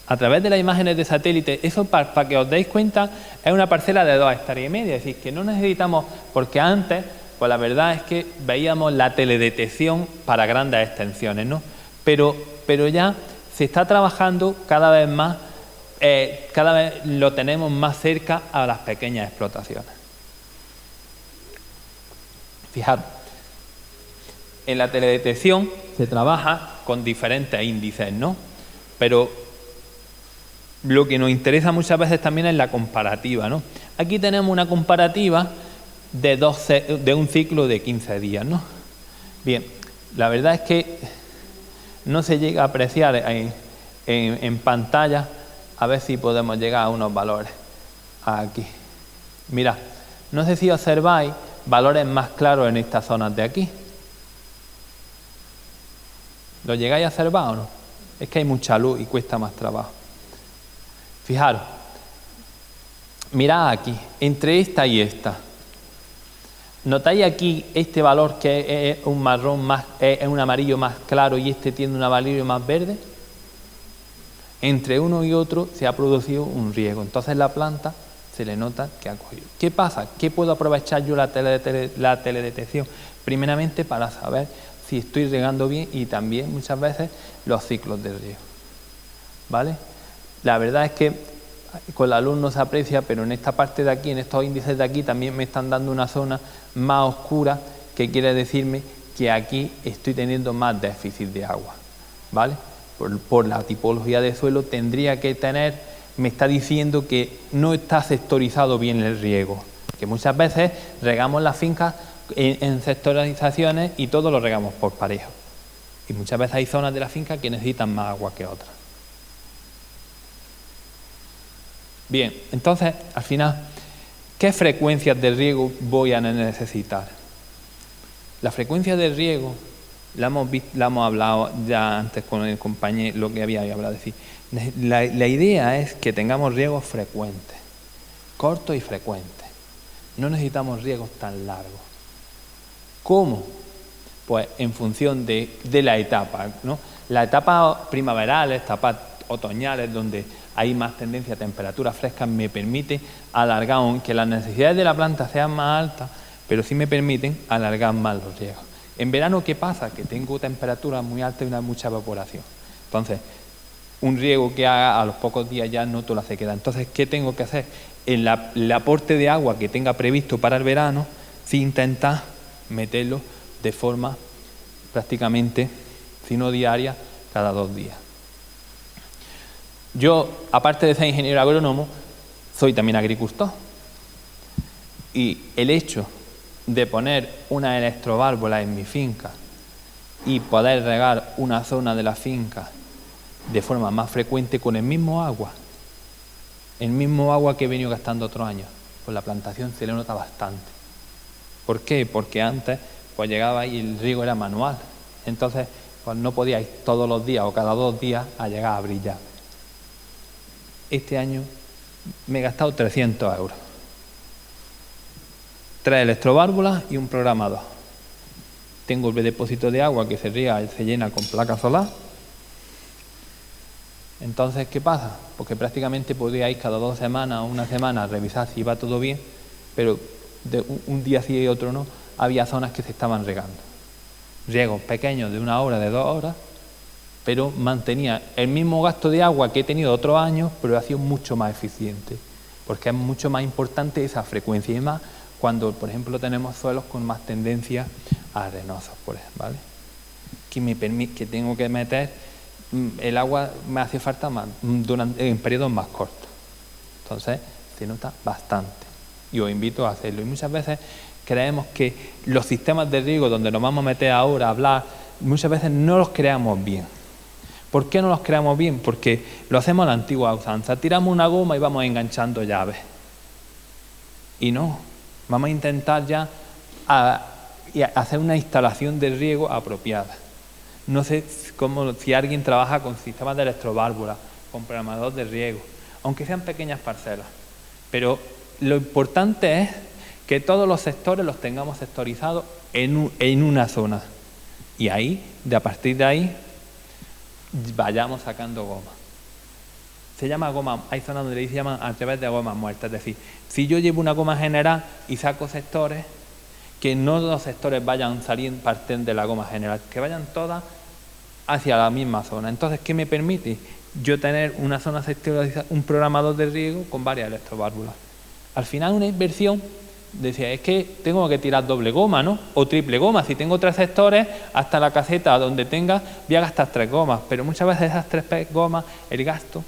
A través de las imágenes de satélite, eso para que os deis cuenta, es una parcela de 2,5 hectáreas. Es decir, que no necesitamos, porque antes, pues la verdad es que veíamos la teledetección para grandes extensiones, ¿no? Pero ya se está trabajando cada vez más, cada vez lo tenemos más cerca a las pequeñas explotaciones. Fijad, en la teledetección se trabaja con diferentes índices, ¿no? Pero lo que nos interesa muchas veces también es la comparativa, ¿no? Aquí tenemos una comparativa de un ciclo de 15 días, ¿no? Bien, la verdad es que no se llega a apreciar en pantalla, a ver si podemos llegar a unos valores aquí. Mirad, no sé si observáis valores más claros en estas zonas de aquí. ¿Lo llegáis a observar o no? Es que hay mucha luz y cuesta más trabajo. Fijaros, mirad aquí, entre esta y esta. ¿Notáis aquí este valor que es un marrón más, es un amarillo más claro y este tiene un amarillo más verde? Entre uno y otro se ha producido un riego. Entonces la planta se le nota que ha cogido. ¿Qué pasa? ¿Qué puedo aprovechar yo la teledetección? Primeramente para saber si estoy regando bien y también muchas veces los ciclos de riego. ¿Vale? La verdad es que con la luz no se aprecia, pero en esta parte de aquí, en estos índices de aquí, también me están dando una zona más oscura, que quiere decirme que aquí estoy teniendo más déficit de agua, ¿vale? Por la tipología de suelo tendría que tener, me está diciendo que no está sectorizado bien el riego, que muchas veces regamos las fincas en sectorizaciones y todo lo regamos por parejo. Y muchas veces hay zonas de la finca que necesitan más agua que otras. Bien, entonces, al final, ¿qué frecuencias de riego voy a necesitar? La frecuencia de riego, la hemos hablado ya antes con el compañero, lo que había hablado. Es decir, la idea es que tengamos riegos frecuentes, cortos y frecuentes. No necesitamos riegos tan largos. ¿Cómo? Pues en función de la etapa, ¿no? La etapa primaveral, etapas otoñales, donde hay más tendencia a temperaturas frescas, me permite alargar, aunque las necesidades de la planta sean más altas, pero sí me permiten alargar más los riegos. En verano, ¿qué pasa? Que tengo temperaturas muy altas y mucha evaporación. Entonces, un riego que haga a los pocos días ya noto la sequedad. Entonces, ¿qué tengo que hacer? El aporte de agua que tenga previsto para el verano, sí intentar meterlo de forma prácticamente, si no diaria, cada 2 días. Yo, aparte de ser ingeniero agrónomo, soy también agricultor. Y el hecho de poner una electroválvula en mi finca y poder regar una zona de la finca de forma más frecuente con el mismo agua que he venido gastando otros años, pues la plantación se le nota bastante. ¿Por qué? Porque antes pues llegaba y el riego era manual. Entonces pues no podíais todos los días o cada 2 días a llegar a brillar. Este año me he gastado 300 euros. 3 electroválvulas y un programador. Tengo el depósito de agua que se riega y se llena con placa solar. Entonces, ¿qué pasa? Porque prácticamente podía ir cada 2 semanas o una semana a revisar si iba todo bien, pero de un día sí y otro no, había zonas que se estaban regando. Riegos pequeños de 1 hora, de 2 horas, pero mantenía el mismo gasto de agua que he tenido otros años, pero ha sido mucho más eficiente, porque es mucho más importante esa frecuencia y más cuando, por ejemplo, tenemos suelos con más tendencia a arenosos, ¿vale? Que me permite, que tengo que meter el agua, me hace falta más en periodos más cortos. Entonces se nota bastante y os invito a hacerlo. Y muchas veces creemos que los sistemas de riego donde nos vamos a meter ahora a hablar, muchas veces no los creamos bien. ¿Por qué no los creamos bien? Porque lo hacemos a la antigua usanza. Tiramos una goma y vamos enganchando llaves. Y no, vamos a intentar ya hacer una instalación de riego apropiada. No sé si alguien trabaja con sistemas de electroválvulas, con programador de riego, aunque sean pequeñas parcelas. Pero lo importante es que todos los sectores los tengamos sectorizados en una zona. Y ahí, a partir de ahí, vayamos sacando goma. Se llama goma, hay zonas donde se llaman a través de goma muerta. Es decir, si yo llevo una goma general y saco sectores, que no los sectores vayan saliendo, parten de la goma general, que vayan todas hacia la misma zona. Entonces, ¿qué me permite? Yo tener una zona sectorizada, un programador de riego con varias electroválvulas. Al final, una inversión, decía, es que tengo que tirar doble goma, ¿no? O triple goma. Si tengo 3 sectores, hasta la caseta donde tenga, voy a gastar 3 gomas. Pero muchas veces esas 3 gomas, el gasto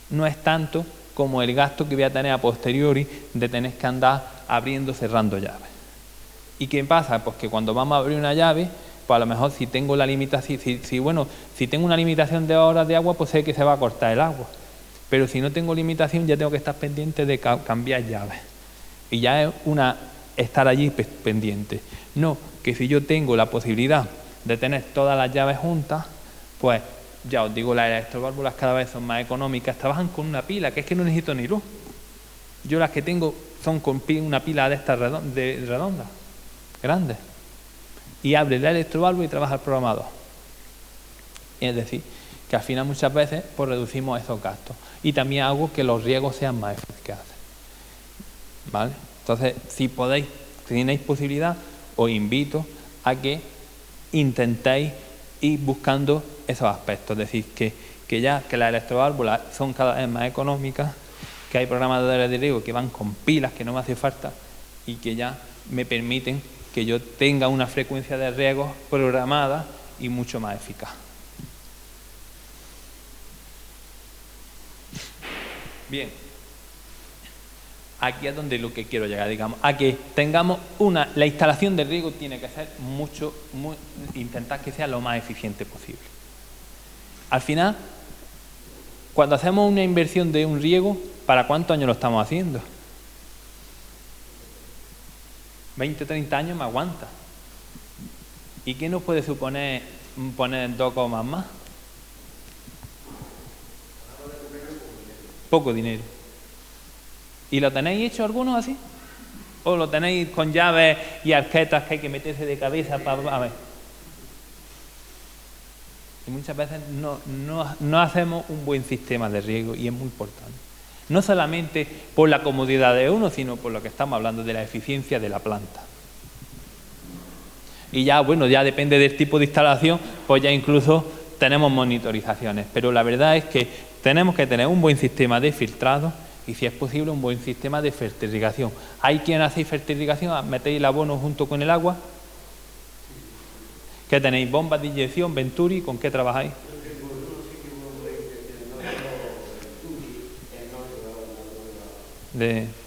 no es tanto como el gasto que voy a tener a posteriori de tener que andar abriendo, cerrando llaves. ¿Y qué pasa? Pues que cuando vamos a abrir una llave, pues a lo mejor si tengo la limitación, si tengo una limitación de horas de agua, pues sé que se va a cortar el agua. Pero si no tengo limitación, ya tengo que estar pendiente de cambiar llaves. Y ya es estar allí pendiente. No, que si yo tengo la posibilidad de tener todas las llaves juntas, pues ya os digo, las electroválvulas cada vez son más económicas, trabajan con una pila, que es que no necesito ni luz. Yo las que tengo son con una pila de estas redondas, grandes. Y abre la electroválvula y trabaja el programador. Es decir, que al final muchas veces pues reducimos esos gastos. Y también hago que los riegos sean más eficaces. ¿Vale? Entonces, si tenéis posibilidad, os invito a que intentéis ir buscando esos aspectos. Es decir, que las electroválvulas son cada vez más económicas, que hay programadores de riego que van con pilas que no me hace falta y que ya me permiten que yo tenga una frecuencia de riego programada y mucho más eficaz. Bien, aquí es donde lo que quiero llegar, digamos, a que tengamos la instalación de riego tiene que ser intentar que sea lo más eficiente posible. Al final, cuando hacemos una inversión de un riego, ¿para cuántos años lo estamos haciendo? 20, 30 años me aguanta. ¿Y qué nos puede suponer poner 2 comas más? Poco dinero. ¿Y lo tenéis hecho algunos así? ¿O lo tenéis con llaves y arquetas que hay que meterse de cabeza para ver? Y muchas veces no hacemos un buen sistema de riego y es muy importante. No solamente por la comodidad de uno, sino por lo que estamos hablando de la eficiencia de la planta. Y ya, bueno, ya depende del tipo de instalación, pues ya incluso tenemos monitorizaciones. Pero la verdad es que tenemos que tener un buen sistema de filtrado y, si es posible, un buen sistema de fertirrigación. ¿Hay quien hace fertirrigación? ¿Metéis el abono junto con el agua? ¿Qué tenéis? ¿Bombas de inyección, Venturi? ¿Con qué trabajáis?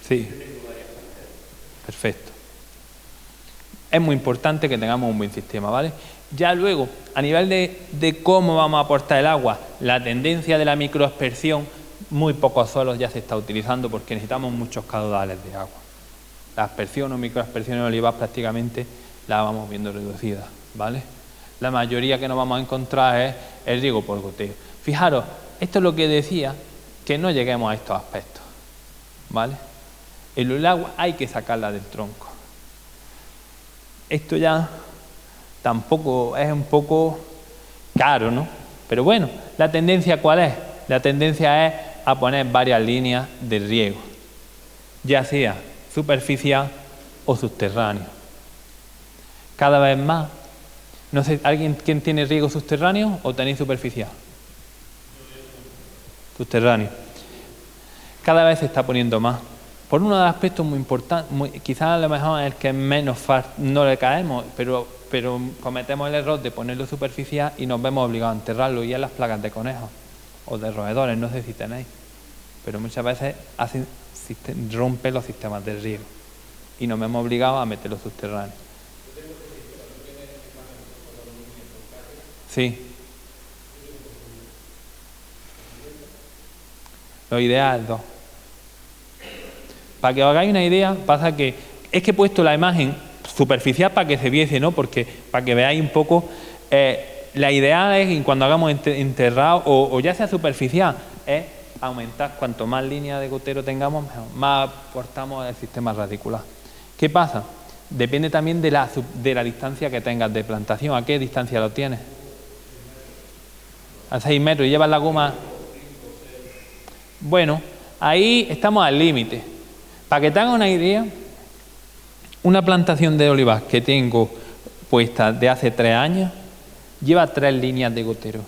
Sí. Perfecto. Es muy importante que tengamos un buen sistema, ¿vale? Ya luego, a nivel de cómo vamos a aportar el agua, la tendencia de la microaspersión, muy pocos suelos ya se está utilizando porque necesitamos muchos caudales de agua. La aspersión o microaspersión en olivar prácticamente la vamos viendo reducida, ¿vale? La mayoría que nos vamos a encontrar es el riego por goteo. Fijaros, esto es lo que decía, que no lleguemos a estos aspectos, ¿vale? El agua hay que sacarla del tronco. Esto ya tampoco es un poco caro, ¿no? Pero bueno, ¿la tendencia cuál es? La tendencia es a poner varias líneas de riego, ya sea superficial o subterráneo. Cada vez más, no sé, ¿alguien quién tiene riego subterráneo o tenéis superficial? Subterráneo. Cada vez se está poniendo más. Por uno de los aspectos muy importantes, quizás a lo mejor es el que menos no le caemos, pero cometemos el error de ponerlo superficial y nos vemos obligados a enterrarlo, y en las plagas de conejos o de roedores, no sé si tenéis, pero muchas veces rompe los sistemas de riego y nos vemos obligados a meterlo subterráneo. Sí. Lo ideal es 2. Para que os hagáis una idea, pasa que es que he puesto la imagen superficial para que se viese, ¿no? Porque para que veáis un poco, la idea es que cuando hagamos enterrado o ya sea superficial, es aumentar, cuanto más líneas de gotero tengamos, mejor, más aportamos al sistema radicular. ¿Qué pasa? Depende también de la distancia que tengas de plantación. ¿A qué distancia lo tienes? A 6 metros. ¿Y llevas la goma? Bueno, ahí estamos al límite. Para que te hagas una idea, una plantación de olivas que tengo puesta de hace 3 años lleva 3 líneas de gotero.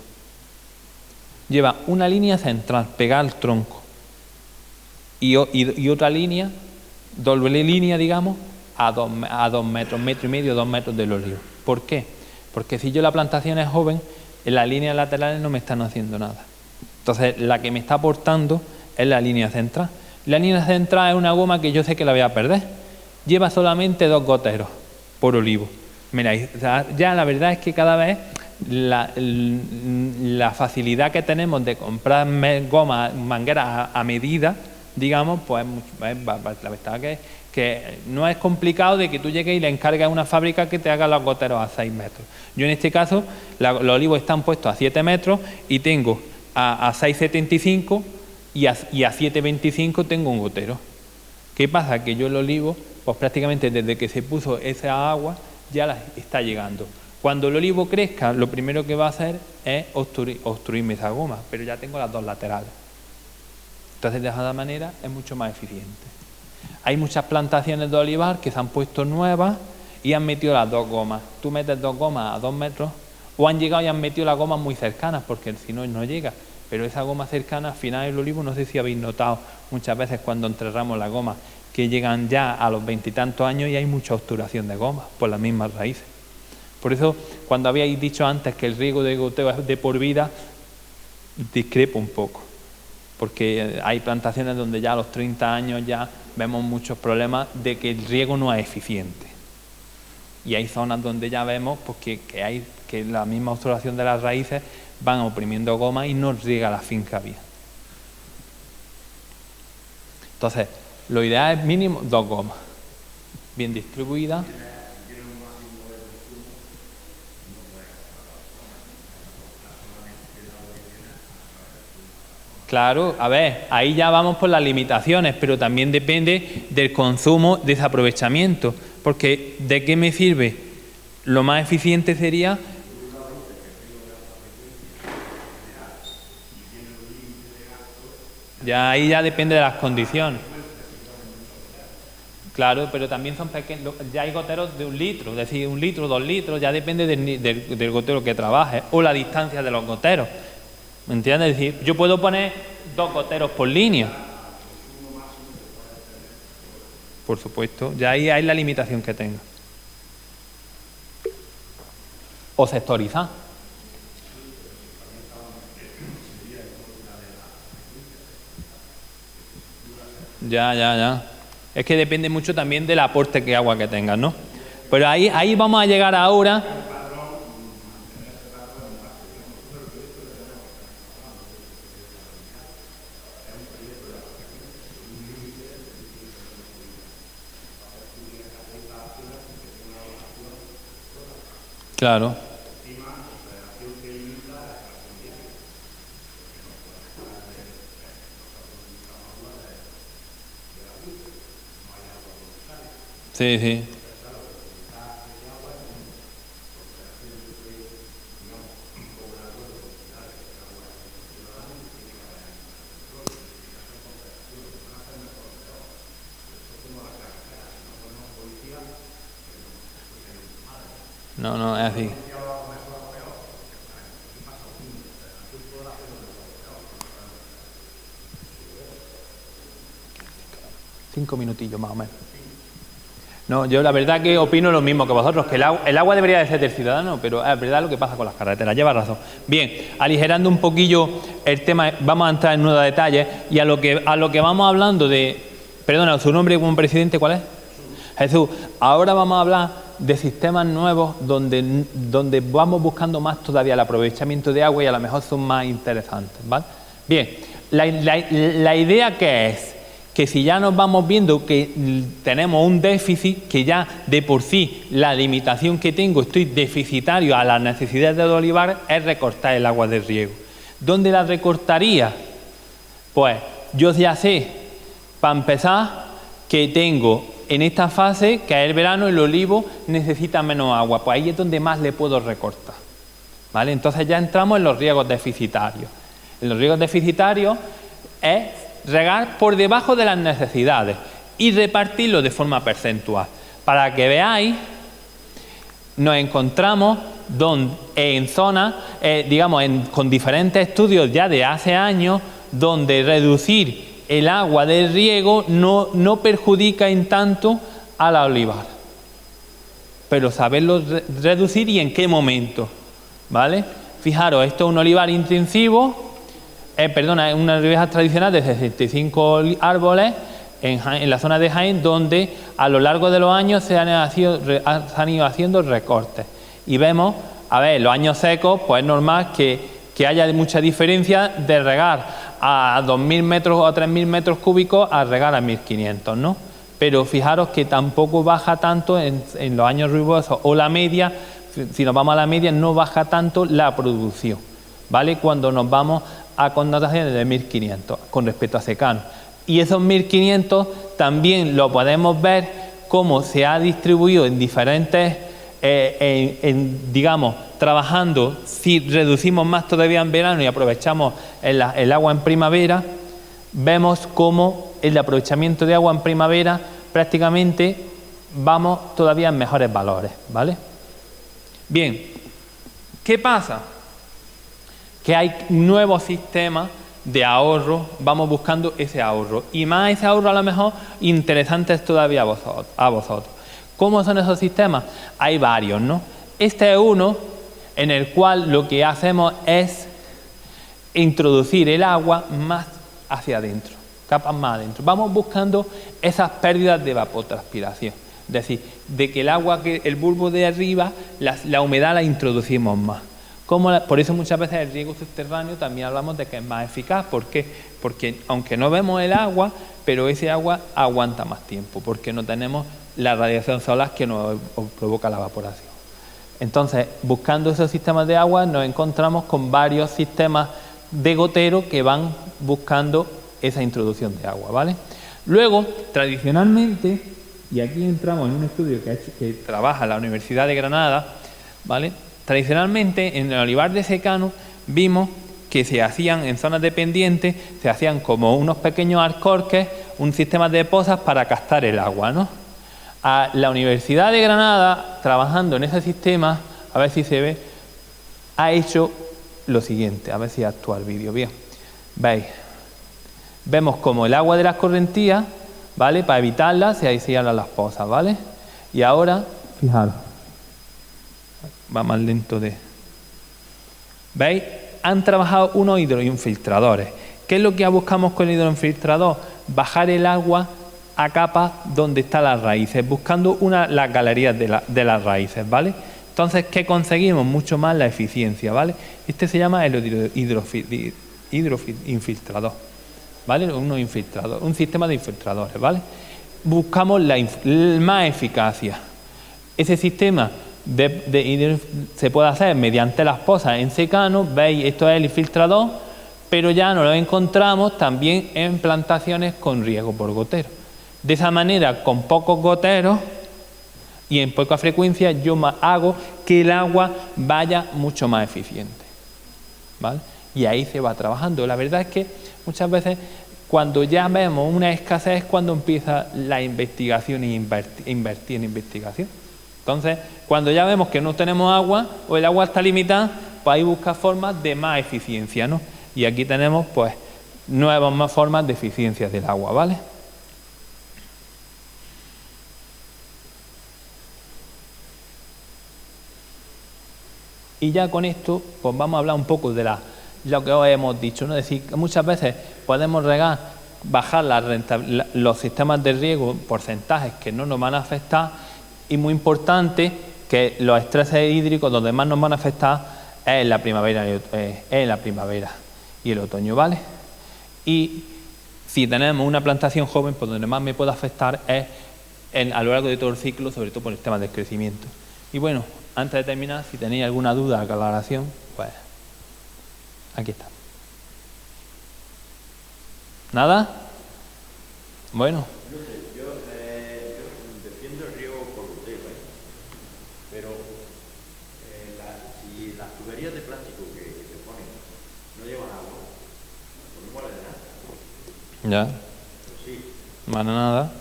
Lleva una línea central pegada al tronco y otra línea, doble línea, digamos, a 2 metros, 1,5 metros, 2 metros del olivo. ¿Por qué? Porque si yo la plantación es joven, en las líneas laterales no me están haciendo nada. Entonces, la que me está aportando es la línea central. La línea central es una goma que yo sé que la voy a perder. Lleva solamente 2 goteros por olivo. Mira, ya la verdad es que cada vez la facilidad que tenemos de comprar gomas, mangueras a medida, digamos, pues la verdad que no es complicado de que tú llegues y le encargues a una fábrica que te haga los goteros a 6 metros. Yo en este caso, los olivos están puestos a 7 metros y tengo a 6,75 y a 7,25 tengo un gotero. ¿Qué pasa? Que yo el olivo, pues prácticamente desde que se puso esa agua, ya está llegando. Cuando el olivo crezca, lo primero que va a hacer es obstruirme esa goma, pero ya tengo las 2 laterales. Entonces, de esa manera es mucho más eficiente. Hay muchas plantaciones de olivar que se han puesto nuevas y han metido las 2 gomas. Tú metes 2 gomas a 2 metros o han llegado y han metido las gomas muy cercanas porque si no, no llega. Pero esa goma cercana, al final el olivo, no sé si habéis notado muchas veces cuando enterramos la goma, que llegan ya a los 20 y tantos años y hay mucha obturación de gomas por las mismas raíces. Por eso, cuando habíais dicho antes que el riego de goteo es de por vida, discrepo un poco. Porque hay plantaciones donde ya a los 30 años ya vemos muchos problemas de que el riego no es eficiente. Y hay zonas donde ya vemos pues, que la misma obturación de las raíces van oprimiendo goma y no riega la finca bien. Entonces, lo ideal es mínimo 2 gomas, bien distribuidas. Claro, a ver, ahí ya vamos por las limitaciones, pero también depende del consumo, de ese aprovechamiento, porque ¿de qué me sirve? Lo más eficiente sería... Ya ahí ya depende de las condiciones. Claro, pero también son pequeños, ya hay goteros de 1 litro, es decir, 1 litro, 2 litros, ya depende del gotero que trabaje o la distancia de los goteros. ¿Me entiendes? Es decir, yo puedo poner 2 goteros por línea. Por supuesto, ya ahí hay la limitación que tenga. O sectorizar. Ya. Es que depende mucho también del aporte de agua que tengas, ¿no? Pero ahí vamos a llegar ahora. Claro. Sí. No, es así. Cinco minutillos más o menos. No, yo la verdad que opino lo mismo que vosotros, que el agua debería de ser del ciudadano, pero es verdad lo que pasa con las carreteras, lleva razón. Bien, aligerando un poquillo el tema, vamos a entrar en nuevos detalles y a lo que vamos hablando de... Perdona, ¿su nombre como presidente cuál es? Jesús. Ahora vamos a hablar de sistemas nuevos donde vamos buscando más todavía el aprovechamiento de agua y a lo mejor son más interesantes, ¿vale? Bien, la idea que es que si ya nos vamos viendo que tenemos un déficit, que ya de por sí la limitación que tengo, estoy deficitario a las necesidades del olivar, es recortar el agua de riego. ¿Dónde la recortaría? Pues yo ya sé, para empezar, que tengo en esta fase, que es el verano, el olivo necesita menos agua, pues ahí es donde más le puedo recortar, ¿vale? Entonces ya entramos en los riegos deficitarios. En los riegos deficitarios es regar por debajo de las necesidades y repartirlo de forma percentual. Para que veáis, nos encontramos en zonas, con diferentes estudios ya de hace años, donde reducir el agua del riego no perjudica en tanto a la olivar. Pero saberlo reducir y en qué momento, ¿vale? Fijaros, esto es un olivar intensivo. perdona, una ribera tradicional de 65 árboles en la zona de Jaén, donde a lo largo de los años se han ido haciendo recortes. Y vemos, a ver, los años secos, pues es normal que haya mucha diferencia de regar a 2.000 metros o a 3.000 metros cúbicos a regar a 1.500, ¿no? Pero fijaros que tampoco baja tanto en los años rigurosos, o la media, si nos vamos a la media, no baja tanto la producción, ¿vale? Cuando nos vamos a connotaciones de 1.500 con respecto a secano. Y esos 1.500 también lo podemos ver cómo se ha distribuido en diferentes, digamos, trabajando, si reducimos más todavía en verano y aprovechamos el agua en primavera, vemos cómo el aprovechamiento de agua en primavera prácticamente vamos todavía en mejores valores, ¿vale? Bien, ¿qué pasa? Que hay nuevos sistemas de ahorro, vamos buscando ese ahorro, y más ese ahorro a lo mejor interesantes todavía a vosotros. ¿Cómo son esos sistemas? Hay varios, ¿no? Este es uno en el cual lo que hacemos es introducir el agua más hacia adentro, capas más adentro. Vamos buscando esas pérdidas de evapotranspiración, es decir, de que el agua, que el bulbo de arriba, la humedad la introducimos más. Por eso muchas veces el riego subterráneo también hablamos de que es más eficaz. ¿Por qué? Porque aunque no vemos el agua, pero ese agua aguanta más tiempo, porque no tenemos la radiación solar que nos provoca la evaporación. Entonces, buscando esos sistemas de agua, nos encontramos con varios sistemas de gotero que van buscando esa introducción de agua, ¿vale? Luego, tradicionalmente, y aquí entramos en un estudio que trabaja la Universidad de Granada, ¿vale? Tradicionalmente, en el olivar de secano, vimos que se hacían en zonas de pendiente, se hacían como unos pequeños alcorques, un sistema de pozas para captar el agua, ¿no? A la Universidad de Granada, trabajando en ese sistema, a ver si se ve, ha hecho lo siguiente, a ver si actúa el vídeo bien. ¿Veis? Vemos como el agua de las correntías, ¿vale? Para evitarla se hacían las pozas, ¿vale? Y ahora, fijaros, va más lento de... ¿Veis? Han trabajado unos hidroinfiltradores. ¿Qué es lo que buscamos con el hidroinfiltrador? Bajar el agua a capas donde están las raíces, buscando las galerías de las raíces, ¿vale? Entonces, ¿qué conseguimos? Mucho más la eficiencia, ¿vale? Este se llama el hidroinfiltrador, ¿vale? Un sistema de infiltradores, ¿vale? Buscamos más eficacia. Ese sistema se puede hacer mediante las pozas en secano, veis, esto es el infiltrador, pero ya nos lo encontramos también en plantaciones con riego por gotero. De esa manera, con pocos goteros y en poca frecuencia, yo hago que el agua vaya mucho más eficiente, ¿vale? Y ahí se va trabajando. La verdad es que muchas veces, cuando ya vemos una escasez, es cuando empieza la investigación e invertir en investigación. Entonces, cuando ya vemos que no tenemos agua o el agua está limitada, pues ahí busca formas de más eficiencia, ¿no? Y aquí tenemos, pues, nuevas más formas de eficiencia del agua, ¿vale? Y ya con esto, pues vamos a hablar un poco de lo que os hemos dicho, ¿no? Es decir, que muchas veces podemos bajar los sistemas de riego, porcentajes que no nos van a afectar, y muy importante que los estreses hídricos donde más nos van a afectar es en la primavera y el otoño, ¿vale? Y si tenemos una plantación joven, pues donde más me puede afectar es a lo largo de todo el ciclo, sobre todo por el tema del crecimiento. Y bueno, antes de terminar, si tenéis alguna duda, aclaración, pues aquí está. ¿Nada? Bueno. Yo defiendo el riego por goteo, pero si las tuberías de plástico que se ponen no llevan agua, pues no vale de nada. Ya. Pues sí. No vale nada.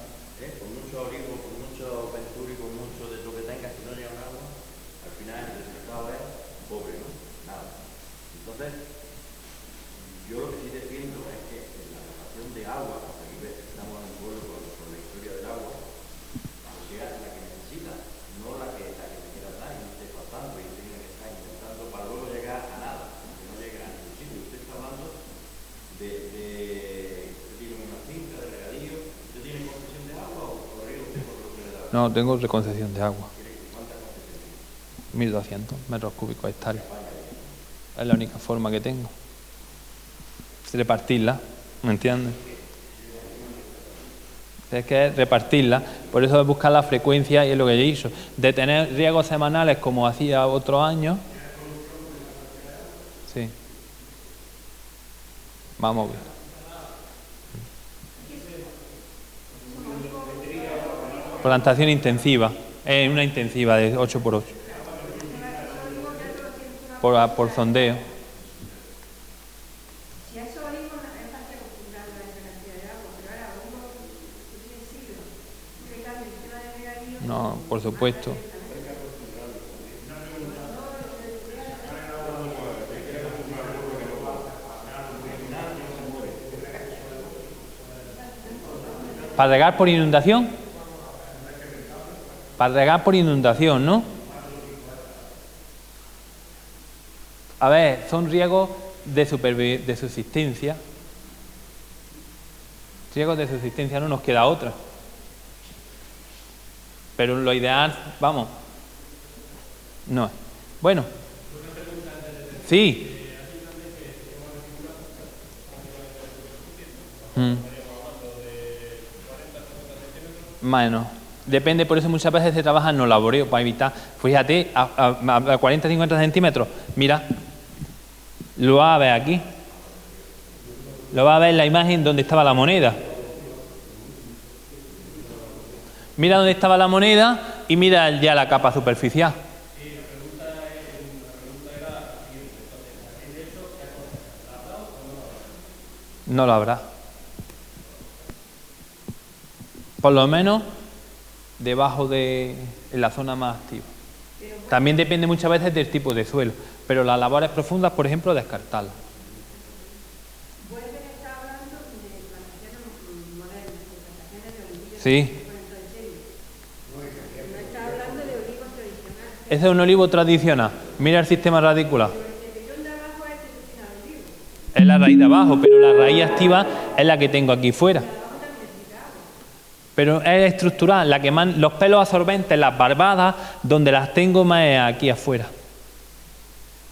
Con mucho olivo, con mucho venturi, con mucho de lo que tengas, si no llevan agua, al final el resultado es pobre, ¿no? Nada. Entonces, yo lo que sí defiendo es que la dotación de agua, aquí estamos en un pueblo con la historia del agua, pues sea la que necesita, no la que te quiera dar y no esté faltando y tenga que estar intentando para luego llegar a nada, que no llegue a ningún sitio. Usted está hablando No, tengo reconcepción de agua. 1.200 metros cúbicos hectáreas. Es la única forma que tengo. Es repartirla, ¿me entiendes? Es que es repartirla, por eso es buscar la frecuencia y es lo que yo hizo. De tener riegos semanales como hacía otros años. Sí. Vamos a ver. Plantación intensiva. Es una intensiva de 8×8. Por sondeo. No, por supuesto. ¿Para regar por inundación? Para regar por inundación, ¿no? A ver, son riegos de subsistencia. Riegos de subsistencia, no nos queda otra. Pero lo ideal, vamos, no. Bueno, sí. Menos. Depende, por eso muchas veces se trabaja en no laboreo, para evitar, fíjate, a 40-50 centímetros, mira, lo vas a ver aquí. Lo vas a ver en la imagen donde estaba la moneda. Mira dónde estaba la moneda y mira ya la capa superficial. Sí, la pregunta era la siguiente. Entonces, ¿en hecho qué cosa? ¿La habrá o no la habrá? No lo habrá. Por lo menos debajo de en la zona más activa. También depende muchas veces del tipo de suelo, pero las labores profundas, por ejemplo, descartarlas. Vuelven a estar hablando de plantaciones modernas, de plantaciones de olivos. Sí. No está hablando de olivos tradicionales. Ese es un olivo tradicional. Mira el sistema radicular. El pellón de abajo es el que tiene olivo. Es la raíz de abajo, pero la raíz activa es la que tengo aquí fuera. Pero es estructural, la que más, los pelos absorbentes, las barbadas, donde las tengo más es aquí afuera.